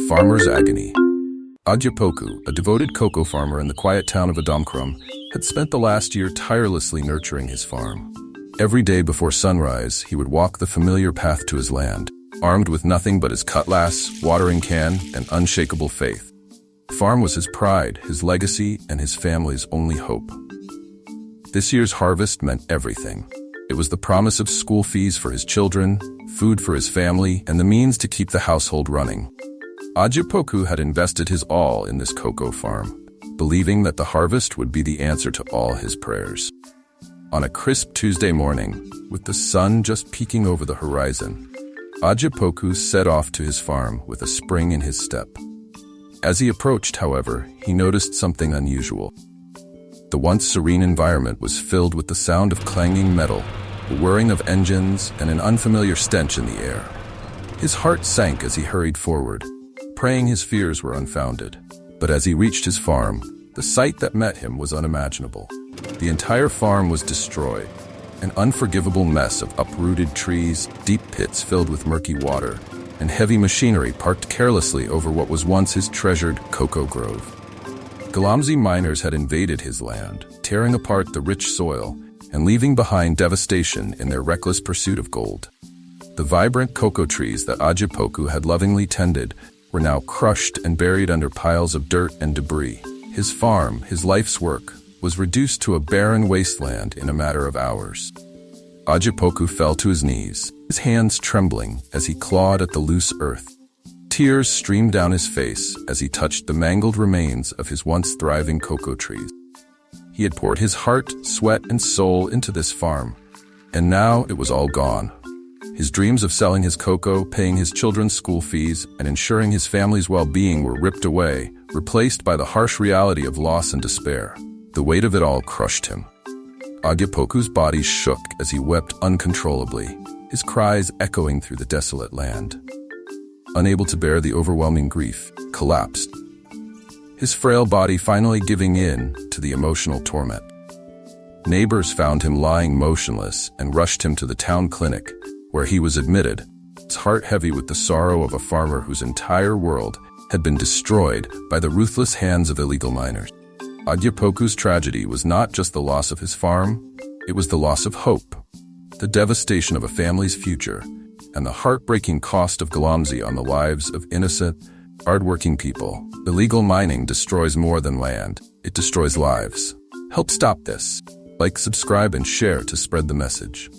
Farmer's Agony. Adjapoku, a devoted cocoa farmer in the quiet town of Adamkram, had spent the last year tirelessly nurturing his farm. Every day before sunrise, he would walk the familiar path to his land, armed with nothing but his cutlass, watering can, and unshakable faith. The farm was his pride, his legacy, and his family's only hope. This year's harvest meant everything. It was the promise of school fees for his children, food for his family, and the means to keep the household running. Adjapoku had invested his all in this cocoa farm, believing that the harvest would be the answer to all his prayers. On a crisp Tuesday morning, with the sun just peeking over the horizon, Adjapoku set off to his farm with a spring in his step. As he approached, however, he noticed something unusual. The once serene environment was filled with the sound of clanging metal, the whirring of engines, and an unfamiliar stench in the air. His heart sank as he hurried forward, praying his fears were unfounded. But as he reached his farm, the sight that met him was unimaginable. The entire farm was destroyed, an unforgivable mess of uprooted trees, deep pits filled with murky water, and heavy machinery parked carelessly over what was once his treasured cocoa grove. Galamsey miners had invaded his land, tearing apart the rich soil and leaving behind devastation in their reckless pursuit of gold. The vibrant cocoa trees that Adjapoku had lovingly tended were now crushed and buried under piles of dirt and debris. His farm, his life's work, was reduced to a barren wasteland in a matter of hours. Adjapoku fell to his knees, his hands trembling as he clawed at the loose earth. Tears streamed down his face as he touched the mangled remains of his once thriving cocoa trees. He had poured his heart, sweat, and soul into this farm, and now it was all gone. His dreams of selling his cocoa, paying his children's school fees, and ensuring his family's well-being were ripped away, replaced by the harsh reality of loss and despair. The weight of it all crushed him. Adjapoku's body shook as he wept uncontrollably, his cries echoing through the desolate land. Unable to bear the overwhelming grief, collapsed, his frail body finally giving in to the emotional torment. Neighbors found him lying motionless and rushed him to the town clinic, where he was admitted, his heart heavy with the sorrow of a farmer whose entire world had been destroyed by the ruthless hands of illegal miners. Adjapoku's tragedy was not just the loss of his farm, it was the loss of hope, the devastation of a family's future, and the heartbreaking cost of Galamsey on the lives of innocent, hardworking people. Illegal mining destroys more than land, it destroys lives. Help stop this. Like, subscribe, and share to spread the message.